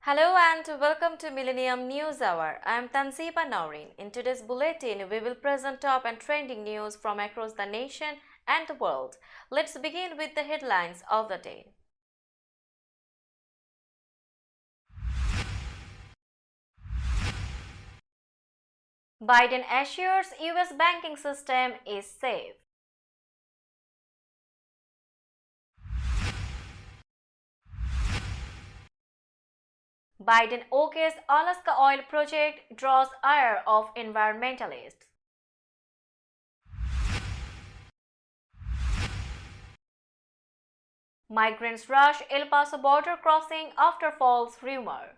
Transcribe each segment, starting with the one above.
Hello and welcome to Millennium News Hour. I am Tanzib and Nawreen. In today's bulletin, we will present top and trending news from across the nation and the world. Let's begin with the headlines of the day. Biden assures US banking system is safe. Biden OK's Alaska oil project draws ire of environmentalists. Migrants rush El Paso border crossing after false rumor.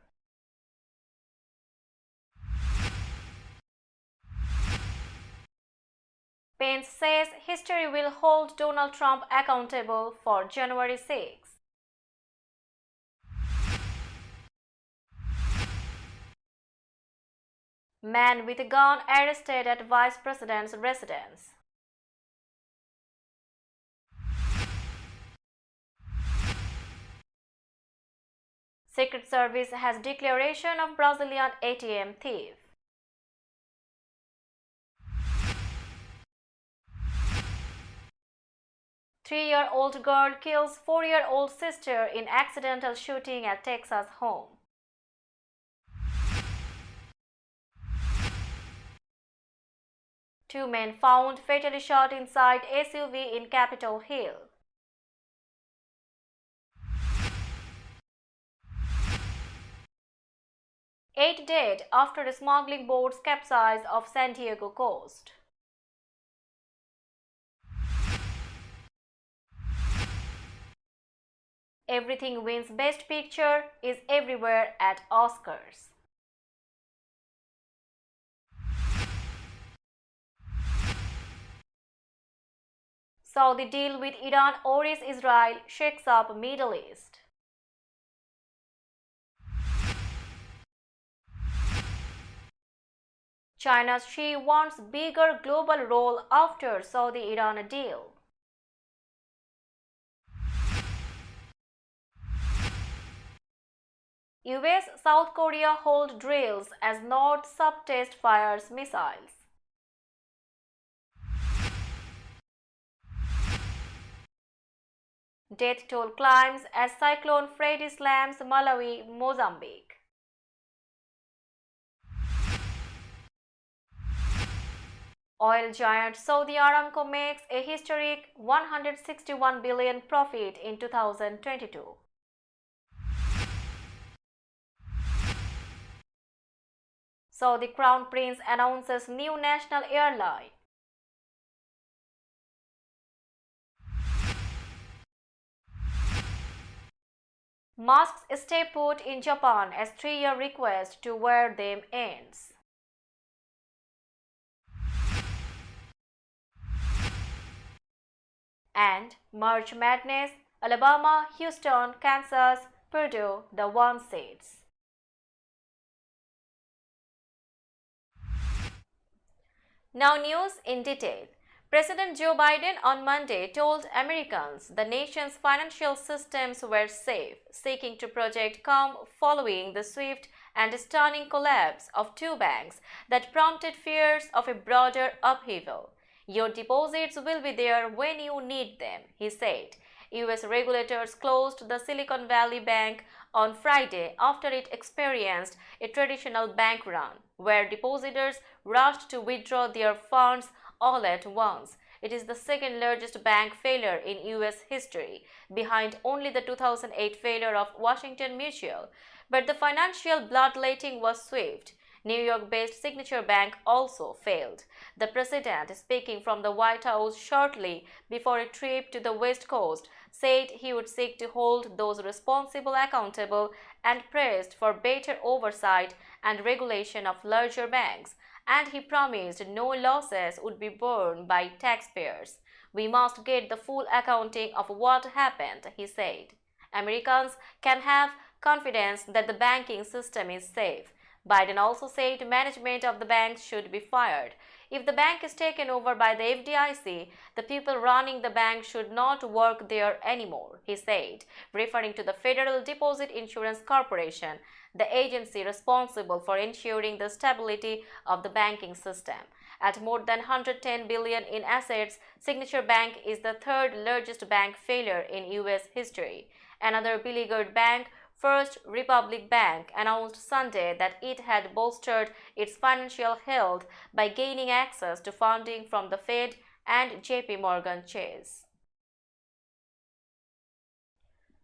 Pence says history will hold Donald Trump accountable for January 6. Man with a gun arrested at Vice President's residence. Secret Service has declaration of Brazilian ATM thief. Three-year-old girl kills four-year-old sister in accidental shooting at Texas home. Two men found fatally shot inside SUV in Capitol Hill. Eight dead after a smuggling boat's capsize off San Diego coast. Everything Wins Best Picture is everywhere at Oscars. Saudi deal with Iran worries Israel shakes up Middle East. China's Xi wants bigger global role after Saudi-Iran deal. US South Korea hold drills as North sub-test fires missiles. Death toll climbs as Cyclone Freddy slams Malawi, Mozambique. Oil giant Saudi Aramco makes a historic $161 billion profit in 2022. Saudi Crown Prince announces new national airline. Masks stay put in Japan as three-year request to wear them ends. And March Madness, Alabama, Houston, Kansas, Purdue, the one seeds. Now news in detail. President Joe Biden on Monday told Americans the nation's financial systems were safe, seeking to project calm following the swift and stunning collapse of two banks that prompted fears of a broader upheaval. Your deposits will be there when you need them, he said. US regulators closed the Silicon Valley Bank on Friday after it experienced a traditional bank run, where depositors rushed to withdraw their funds all at once. It is the second largest bank failure in US history, behind only the 2008 failure of Washington Mutual. But the financial bloodletting was swift. New York-based Signature Bank also failed. The president, speaking from the White House shortly before a trip to the West Coast, said he would seek to hold those responsible accountable and pressed for better oversight and regulation of larger banks. And he promised no losses would be borne by taxpayers. We must get the full accounting of what happened, he said. Americans can have confidence that the banking system is safe. Biden also said management of the banks should be fired. If the bank is taken over by the FDIC, the people running the bank should not work there anymore, he said, referring to the Federal Deposit Insurance Corporation, the agency responsible for ensuring the stability of the banking system. At more than 110 billion in assets, Signature Bank is the third largest bank failure in US history. Another beleaguered bank, First Republic Bank, announced Sunday that it had bolstered its financial health by gaining access to funding from the Fed and JP Morgan Chase.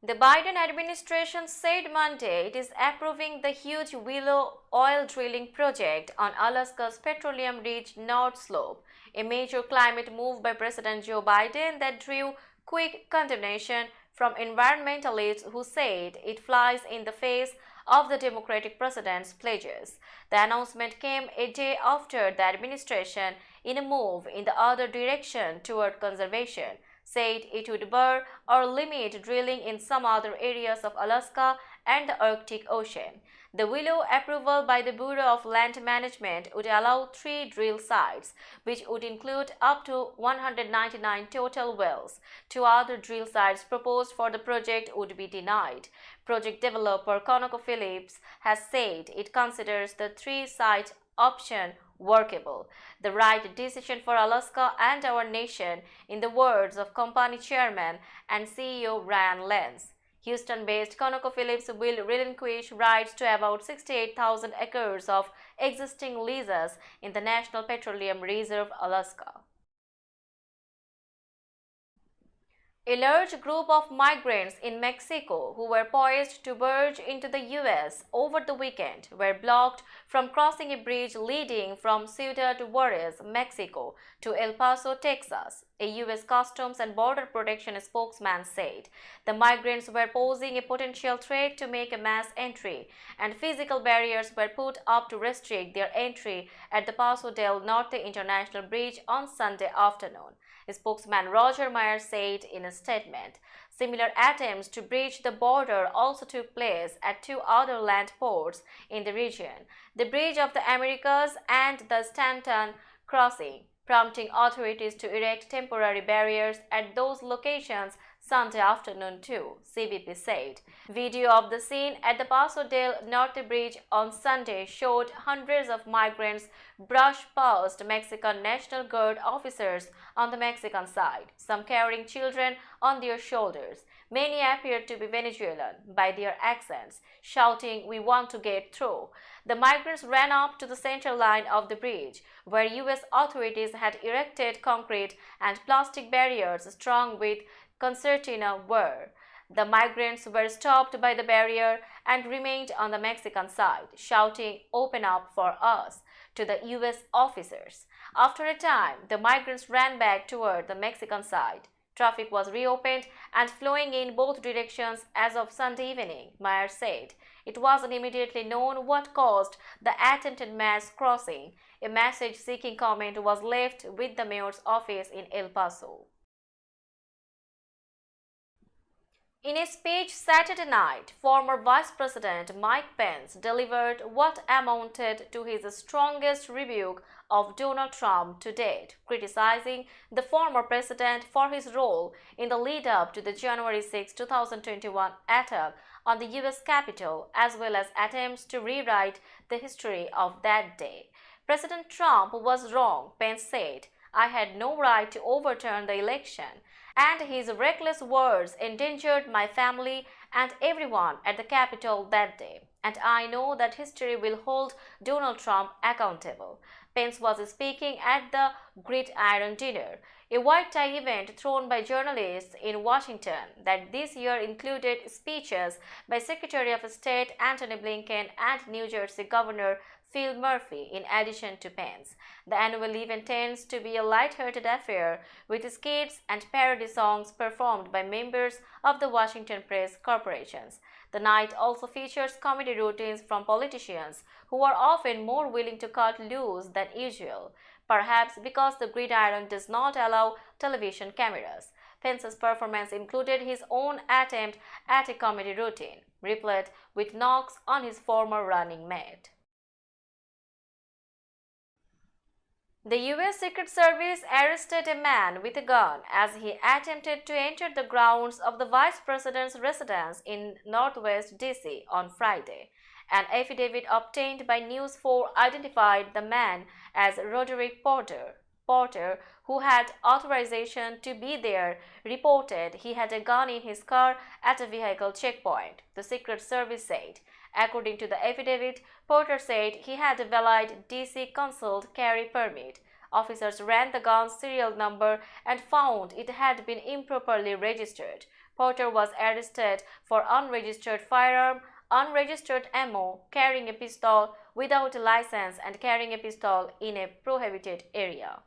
The Biden administration said Monday it is approving the huge Willow oil drilling project on Alaska's petroleum-rich North Slope, a major climate move by President Joe Biden that drew quick condemnation from environmentalists who said it flies in the face of the Democratic president's pledges. The announcement came a day after the administration, in a move in the other direction toward conservation, said it would bar or limit drilling in some other areas of Alaska and the Arctic Ocean. The Willow approval by the Bureau of Land Management would allow 3 drill sites, which would include up to 199 total wells. 2 other drill sites proposed for the project would be denied. Project developer ConocoPhillips has said it considers the 3-site option workable, the right decision for Alaska and our nation, in the words of company chairman and CEO Ryan Lenz. Houston-based ConocoPhillips will relinquish rights to about 68,000 acres of existing leases in the National Petroleum Reserve, Alaska. A large group of migrants in Mexico who were poised to barge into the U.S. over the weekend were blocked from crossing a bridge leading from Ciudad Juarez, Mexico, to El Paso, Texas, a U.S. Customs and Border Protection spokesman said. The migrants were posing a potential threat to make a mass entry, and physical barriers were put up to restrict their entry at the Paso del Norte International Bridge on Sunday afternoon. Spokesman Roger Meyer said in a statement. Similar attempts to breach the border also took place at 2 other land ports in the region, the Bridge of the Americas and the Stanton Crossing, prompting authorities to erect temporary barriers at those locations Sunday afternoon too, CBP said. Video of the scene at the Paso del Norte Bridge on Sunday showed hundreds of migrants brush past Mexican National Guard officers on the Mexican side, some carrying children on their shoulders. Many appeared to be Venezuelan by their accents, shouting, "We want to get through." The migrants ran up to the center line of the bridge, where U.S. authorities had erected concrete and plastic barriers strung with concertina wire. The migrants were stopped by the barrier and remained on the Mexican side, shouting, "Open up for us," to the U.S. officers. After a time, the migrants ran back toward the Mexican side. Traffic was reopened and flowing in both directions as of Sunday evening, Meyer said. It wasn't immediately known what caused the attempted mass crossing. A message seeking comment was left with the mayor's office in El Paso. In a speech Saturday night, former Vice President Mike Pence delivered what amounted to his strongest rebuke of Donald Trump to date, criticizing the former president for his role in the lead-up to the January 6, 2021 attack on the U.S. Capitol, as well as attempts to rewrite the history of that day. President Trump was wrong, Pence said. "I had no right to overturn the election, and his reckless words endangered my family and everyone at the Capitol that day. And I know that history will hold Donald Trump accountable." Pence was speaking at the Gridiron Dinner, a white tie event thrown by journalists in Washington that this year included speeches by Secretary of State Antony Blinken and New Jersey Governor Phil Murphy, in addition to Pence. The annual event tends to be a light-hearted affair, with skits and parody songs performed by members of the Washington Press Corporations. The night also features comedy routines from politicians, who are often more willing to cut loose than usual, perhaps because the Gridiron does not allow television cameras. Pence's performance included his own attempt at a comedy routine, replete with knocks on his former running mate. The US Secret Service arrested a man with a gun as he attempted to enter the grounds of the Vice President's residence in Northwest DC on Friday. An affidavit obtained by News 4 identified the man as Roderick Porter, who had authorization to be there, reported he had a gun in his car at a vehicle checkpoint, the Secret Service said. According to the affidavit, Porter said he had a valid DC concealed carry permit. Officers ran the gun's serial number and found it had been improperly registered. Porter was arrested for unregistered firearm, unregistered ammo, carrying a pistol without a license, and carrying a pistol in a prohibited area.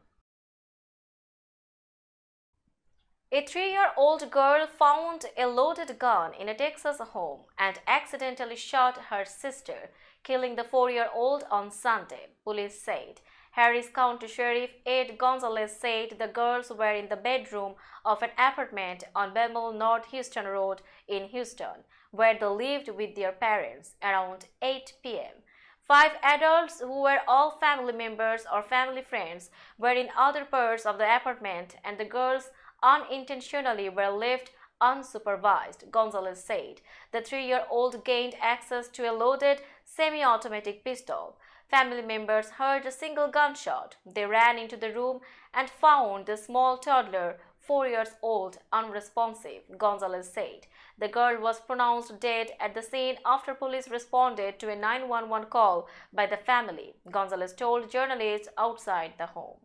A 3-year-old girl found a loaded gun in a Texas home and accidentally shot her sister, killing the 4-year-old on Sunday, police said. Harris County Sheriff Ed Gonzalez said the girls were in the bedroom of an apartment on Bemmel North Houston Road in Houston, where they lived with their parents, around 8 p.m. 5 adults, who were all family members or family friends, were in other parts of the apartment, and the girls unintentionally were left unsupervised, Gonzalez said. The 3-year-old gained access to a loaded semi-automatic pistol. Family members heard a single gunshot. They ran into the room and found the small toddler, 4 years old, unresponsive, Gonzalez said. The girl was pronounced dead at the scene after police responded to a 911 call by the family, Gonzalez told journalists outside the home.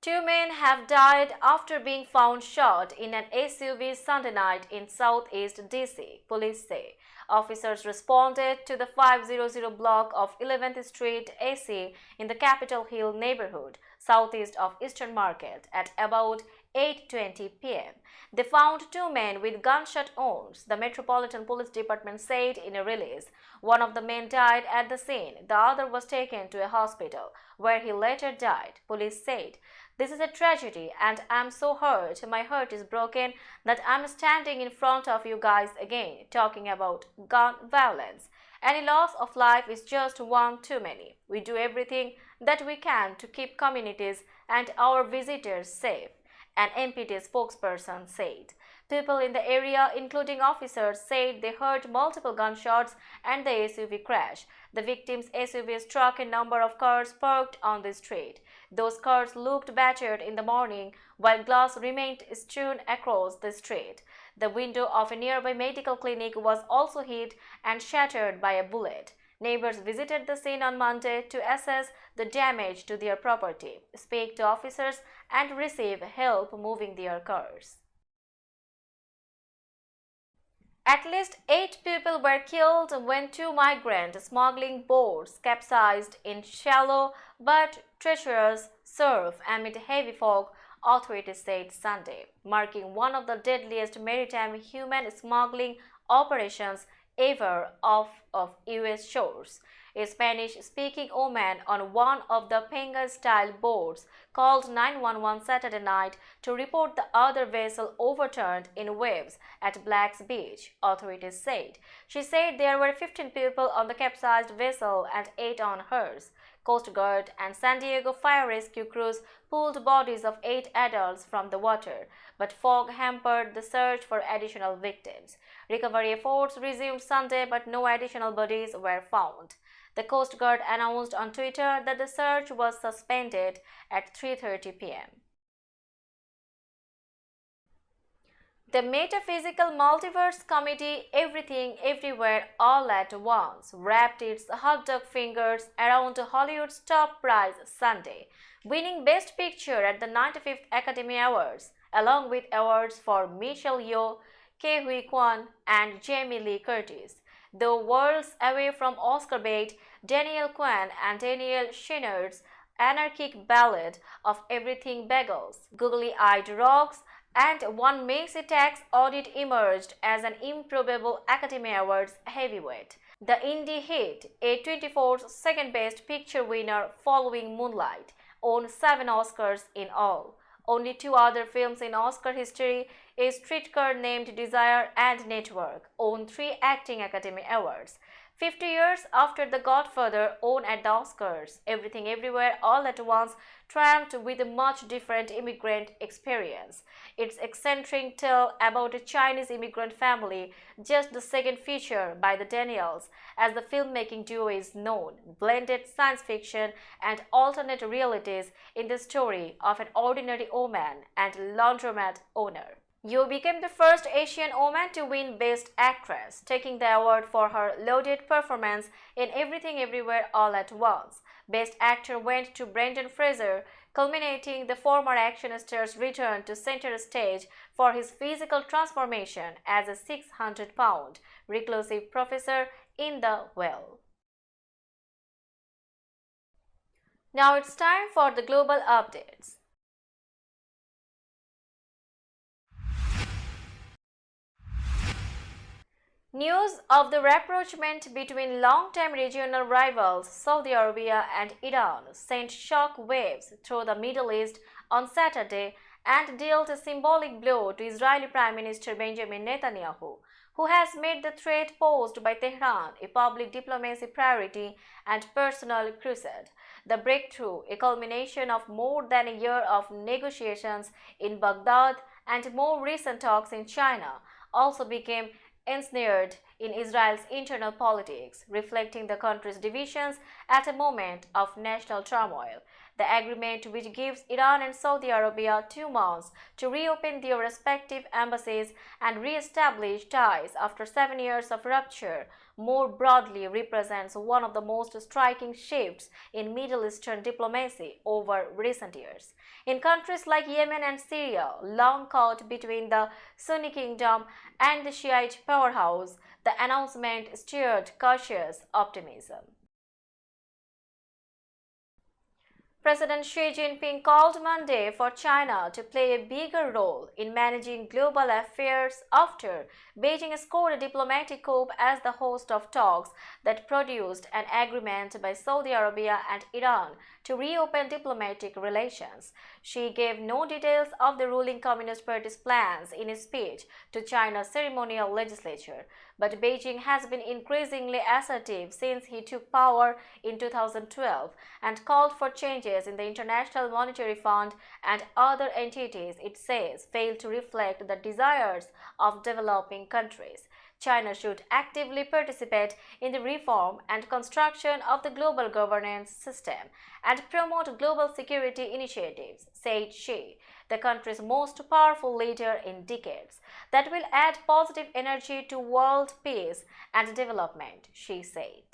2 men have died after being found shot in an SUV Sunday night in southeast DC, police say. Officers responded to the 500 block of 11th Street AC in the Capitol Hill neighborhood, southeast of Eastern Market, at about 8:20 p.m. They found 2 men with gunshot wounds, the Metropolitan Police Department said in a release. One of the men died at the scene. The other was taken to a hospital, where he later died, police said. This is a tragedy, and I'm so hurt. My heart is broken that I'm standing in front of you guys again, talking about gun violence. Any loss of life is just one too many. We do everything that we can to keep communities and our visitors safe, an MPD spokesperson said. People in the area, including officers, said they heard multiple gunshots and the SUV crash. The victim's SUV struck a number of cars parked on the street. Those cars looked battered in the morning, while glass remained strewn across the street. The window of a nearby medical clinic was also hit and shattered by a bullet. Neighbors visited the scene on Monday to assess the damage to their property, speak to officers, and receive help moving their cars. At least 8 people were killed when 2 migrant smuggling boats capsized in shallow but treacherous surf amid heavy fog, authorities said Sunday, marking one of the deadliest maritime human smuggling operations ever off of U.S. shores. A Spanish-speaking woman on one of the Penga-style boats called 911 Saturday night to report the other vessel overturned in waves at Black's Beach, authorities said. She said there were 15 people on the capsized vessel and 8 on hers. Coast Guard and San Diego fire rescue crews pulled bodies of 8 adults from the water, but fog hampered the search for additional victims. Recovery efforts resumed Sunday, but no additional bodies were found. The Coast Guard announced on Twitter that the search was suspended at 3:30 p.m. The Metaphysical Multiverse Comedy Everything Everywhere All at Once wrapped its hot dog fingers around Hollywood's top prize Sunday, winning Best Picture at the 95th Academy Awards, along with awards for Michelle Yeoh, Ke Huy Quan, and Jamie Lee Curtis. Though worlds away from Oscar bait, Daniel Kwan and Daniel Scheiner's anarchic ballad of Everything Bagels, googly-eyed rocks, and one Macy Tax audit emerged as an improbable Academy Awards heavyweight. The indie hit, a 24th second Best Picture winner following Moonlight, won 7 Oscars in all. Only 2 other films in Oscar history, A Streetcar Named Desire and Network, won 3 Acting Academy Awards. 50 years after The Godfather won at the Oscars, Everything Everywhere All at Once triumphed with a much different immigrant experience. Its eccentric tale about a Chinese immigrant family, just the second feature by the Daniels, as the filmmaking duo is known, blended science fiction and alternate realities in the story of an ordinary woman and laundromat owner. Yu became the first Asian woman to win Best Actress, taking the award for her lauded performance in Everything Everywhere All at Once. Best Actor went to Brendan Fraser, culminating the former action star's return to center stage for his physical transformation as a 600-pound reclusive professor in The Well. Now it's time for the global updates. News of the rapprochement between long-time regional rivals Saudi Arabia and Iran sent shock waves through the Middle East on Saturday and dealt a symbolic blow to Israeli Prime Minister Benjamin Netanyahu, who has made the threat posed by Tehran a public diplomacy priority and personal crusade. The breakthrough, a culmination of more than a year of negotiations in Baghdad and more recent talks in China, also became ensnared in Israel's internal politics, reflecting the country's divisions at a moment of national turmoil. The agreement, which gives Iran and Saudi Arabia 2 months to reopen their respective embassies and re-establish ties after 7 years of rupture, more broadly represents one of the most striking shifts in Middle Eastern diplomacy over recent years. In countries like Yemen and Syria, long caught between the Sunni kingdom and the Shiite powerhouse, the announcement stirred cautious optimism. President Xi Jinping called Monday for China to play a bigger role in managing global affairs after Beijing scored a diplomatic coup as the host of talks that produced an agreement by Saudi Arabia and Iran to reopen diplomatic relations. Xi gave no details of the ruling Communist Party's plans in his speech to China's ceremonial legislature, but Beijing has been increasingly assertive since he took power in 2012 and called for changes in the International Monetary Fund and other entities it says fail to reflect the desires of developing countries. China should actively participate in the reform and construction of the global governance system and promote global security initiatives, said Xi, the country's most powerful leader in decades, that will add positive energy to world peace and development, Xi said.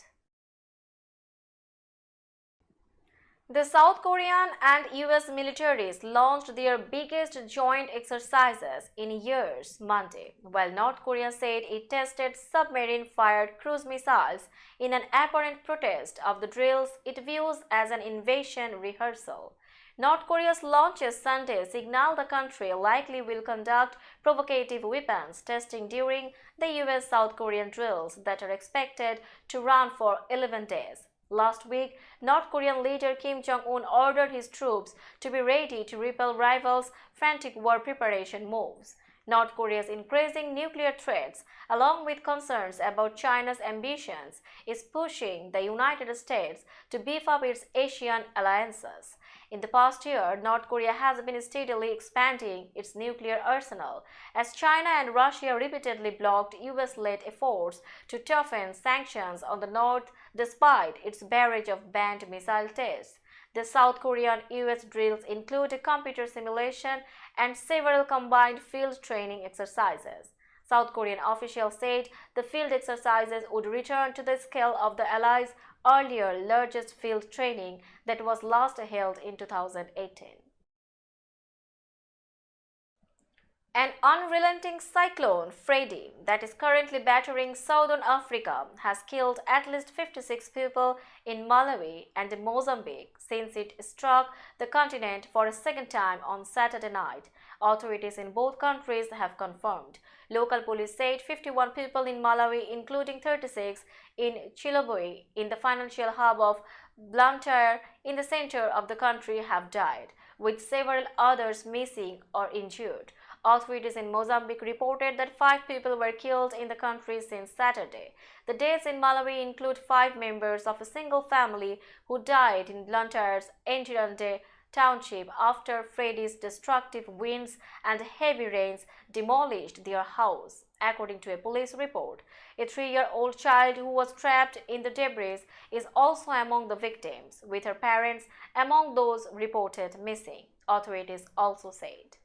The South Korean and US militaries launched their biggest joint exercises in years Monday, while North Korea said it tested submarine-fired cruise missiles in an apparent protest of the drills it views as an invasion rehearsal. North Korea's launches Sunday signal the country likely will conduct provocative weapons testing during the US-South Korean drills that are expected to run for 11 days. Last week, North Korean leader Kim Jong-un ordered his troops to be ready to repel rivals' frantic war preparation moves. North Korea's increasing nuclear threats, along with concerns about China's ambitions, is pushing the United States to beef up its Asian alliances. In the past year, North Korea has been steadily expanding its nuclear arsenal, as China and Russia repeatedly blocked US-led efforts to toughen sanctions on the North despite its barrage of banned missile tests. The South Korean-US drills include a computer simulation and several combined field training exercises. South Korean officials said the field exercises would return to the scale of the Allies' earlier largest field training that was last held in 2018. An unrelenting cyclone, Freddy, that is currently battering southern Africa, has killed at least 56 people in Malawi and Mozambique since it struck the continent for a second time on Saturday night. Authorities in both countries have confirmed. Local police said 51 people in Malawi, including 36 in Chilobwe, in the financial hub of Blantyre in the center of the country, have died, with several others missing or injured. Authorities in Mozambique reported that 5 people were killed in the country since Saturday. The deaths in Malawi include 5 members of a single family who died in Blantyre's Endirande township after Freddy's destructive winds and heavy rains demolished their house, according to a police report. A 3-year-old child who was trapped in the debris is also among the victims, with her parents among those reported missing, authorities also said.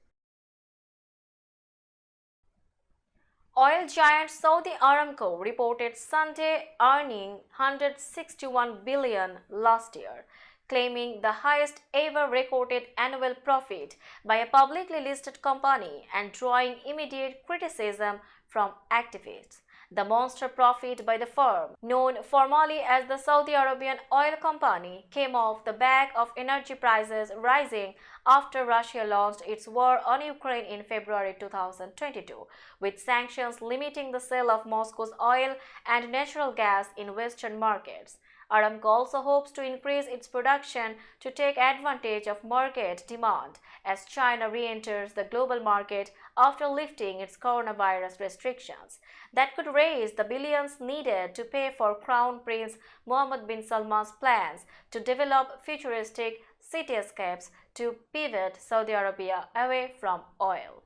Oil giant Saudi Aramco reported Sunday earning 161 billion last year, claiming the highest ever recorded annual profit by a publicly listed company and drawing immediate criticism from activists. The monster profit by the firm, known formally as the Saudi Arabian Oil Company, came off the back of energy prices rising after Russia launched its war on Ukraine in February 2022, with sanctions limiting the sale of Moscow's oil and natural gas in Western markets. Aramco also hopes to increase its production to take advantage of market demand as China re-enters the global market after lifting its coronavirus restrictions. That could raise the billions needed to pay for Crown Prince Mohammed bin Salman's plans to develop futuristic cityscapes to pivot Saudi Arabia away from oil.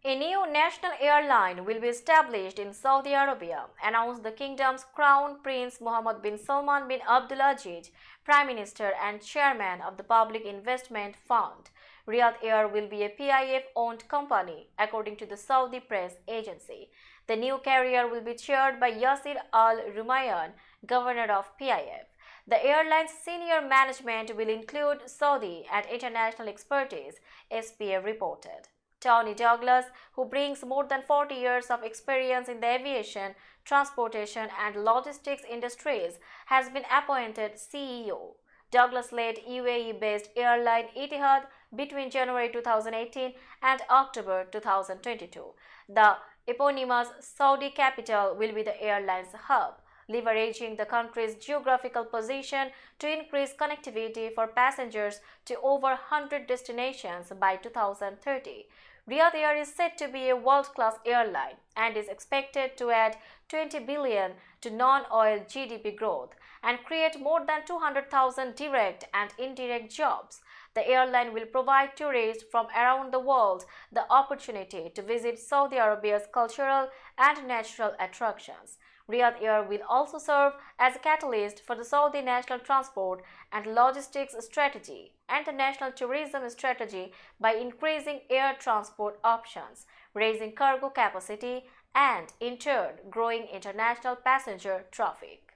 A new national airline will be established in Saudi Arabia, announced the kingdom's Crown Prince Mohammed bin Salman bin Abdulaziz, Prime Minister and Chairman of the Public Investment Fund. Riyadh Air will be a PIF-owned company, according to the Saudi press agency. The new carrier will be chaired by Yasir Al Rumayyan, governor of PIF. The airline's senior management will include Saudi and international expertise, SPA reported. Tony Douglas, who brings more than 40 years of experience in the aviation, transportation and logistics industries, has been appointed CEO. Douglas led UAE-based airline Etihad between January 2018 and October 2022. The eponymous Saudi capital will be the airline's hub, leveraging the country's geographical position to increase connectivity for passengers to over 100 destinations by 2030. Riyadh Air is said to be a world-class airline and is expected to add 20 billion to non-oil GDP growth and create more than 200,000 direct and indirect jobs. The airline will provide tourists from around the world the opportunity to visit Saudi Arabia's cultural and natural attractions. Riyadh Air will also serve as a catalyst for the Saudi national transport and logistics strategy and the national tourism strategy by increasing air transport options, raising cargo capacity, and in turn growing international passenger traffic.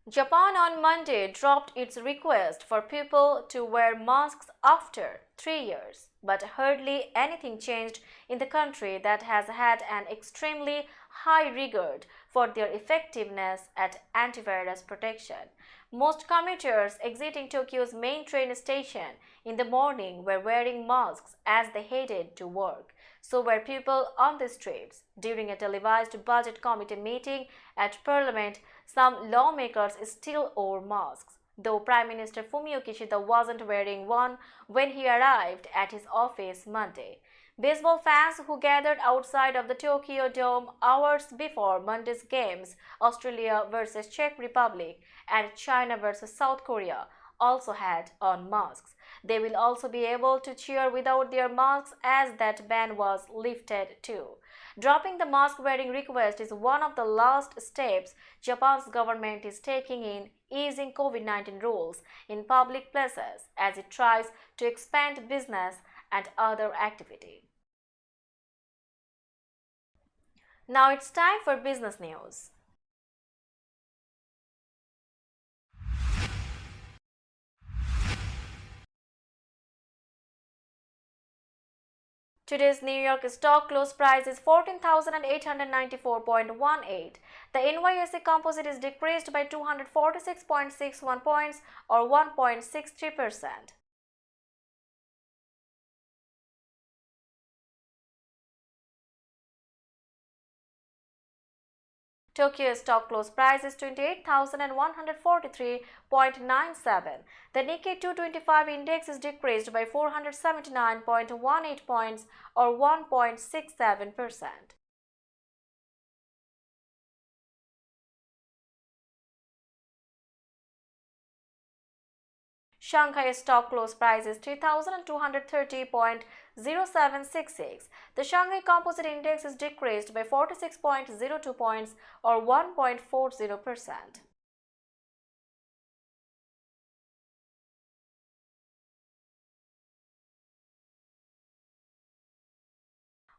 Japan on Monday dropped its request for people to wear masks after 3 years, but hardly anything changed in the country that has had an extremely high regard for their effectiveness at antivirus protection. Most commuters exiting Tokyo's main train station in the morning were wearing masks as they headed to work. So were people on the streets. During a televised budget committee meeting at Parliament, some lawmakers still wore masks, though Prime Minister Fumio Kishida wasn't wearing one when he arrived at his office Monday. Baseball fans who gathered outside of the Tokyo Dome hours before Monday's games, Australia versus Czech Republic and China versus South Korea, also had on masks. They will also be able to cheer without their masks as that ban was lifted too. Dropping the mask-wearing request is one of the last steps Japan's government is taking in easing COVID-19 rules in public places as it tries to expand business and other activity. Now it's time for business news. Today's New York stock close price is 14,894.18. The NYSE Composite is decreased by 246.61 points or 1.63%. Tokyo stock close price is 28,143.97. The Nikkei 225 index is decreased by 479.18 points or 1.67%. Shanghai stock close price is 3,230.0766. The Shanghai Composite Index is decreased by 46.02 points or 1.40%.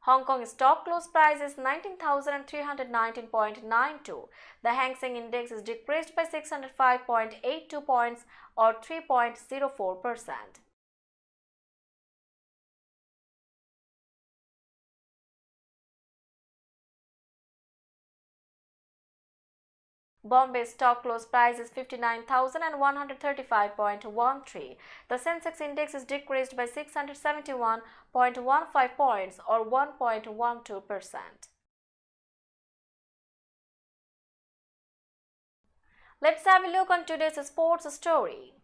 Hong Kong stock close price is 19,319.92. The Hang Seng Index is decreased by 605.82 points or 3.04%. Bombay stock close price is 59,135.13. The Sensex index is decreased by 671.15 points or 1.12%. Let's have a look on today's sports story.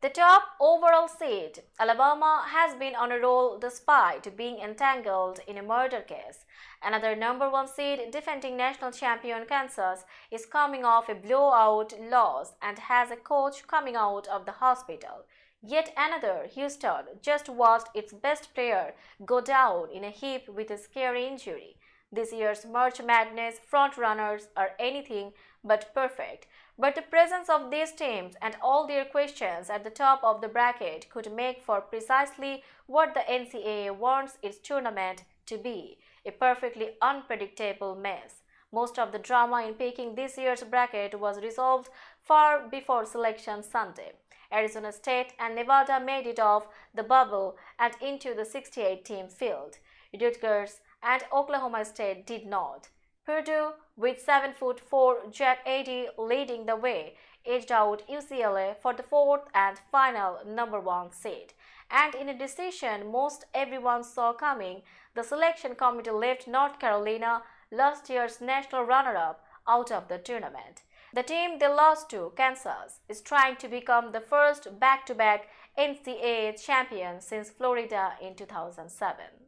The top overall seed, Alabama, has been on a roll despite being entangled in a murder case. Another number one seed, defending national champion Kansas, is coming off a blowout loss and has a coach coming out of the hospital. Yet another, Houston, just watched its best player go down in a heap with a scary injury. This year's March Madness frontrunners are anything but perfect, but the presence of these teams and all their questions at the top of the bracket could make for precisely what the NCAA wants its tournament to be, a perfectly unpredictable mess. Most of the drama in picking this year's bracket was resolved far before Selection Sunday. Arizona State and Nevada made it off the bubble and into the 68-team field. Rutgers and Oklahoma State did not. Purdue, with 7'4" Jack Addy leading the way, edged out UCLA for the fourth and final number one seed. And in a decision most everyone saw coming, the selection committee left North Carolina, last year's national runner-up, out of the tournament. The team they lost to, Kansas, is trying to become the first back-to-back NCAA champion since Florida in 2007.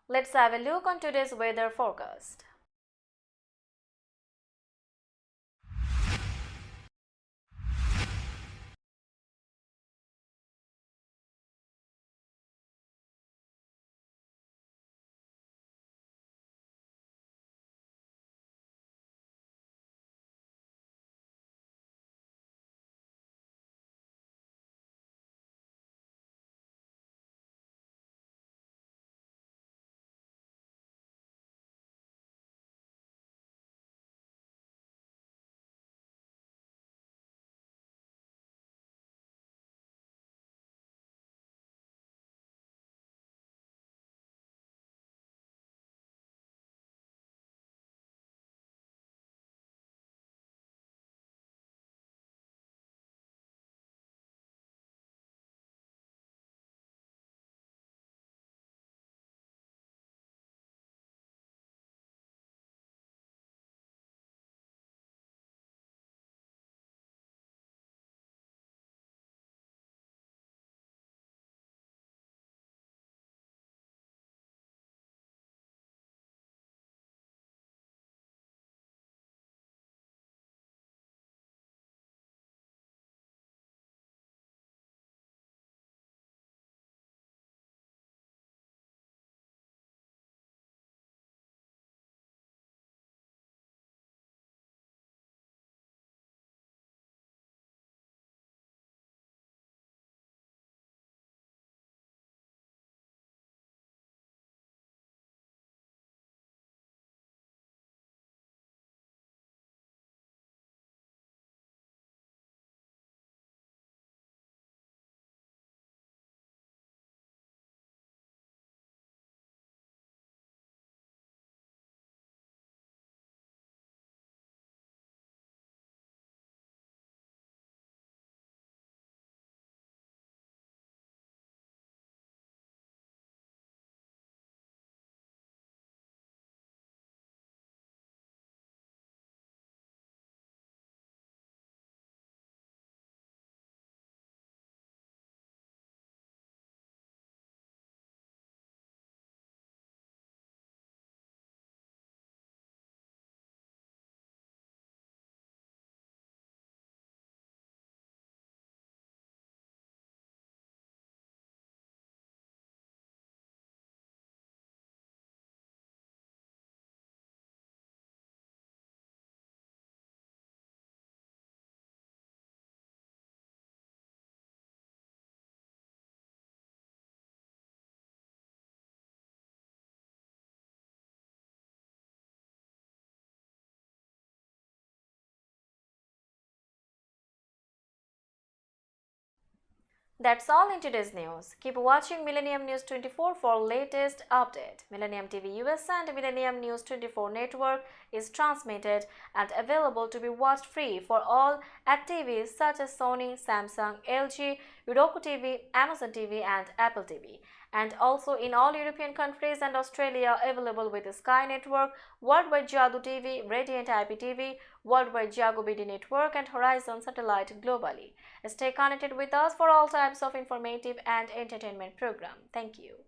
Let's have a look on today's weather forecast. That's all in today's news. Keep watching Millennium News 24 for latest update. Millennium TV US and Millennium News 24 network is transmitted and available to be watched free for all at TVs such as Sony, Samsung, LG, Roku TV, Amazon TV and Apple TV. And also in all European countries and Australia available with Sky Network, Worldwide Jago TV, Radiant IPTV, Worldwide Jago BD Network and Horizon Satellite globally. Stay connected with us for all types of informative and entertainment program. Thank you.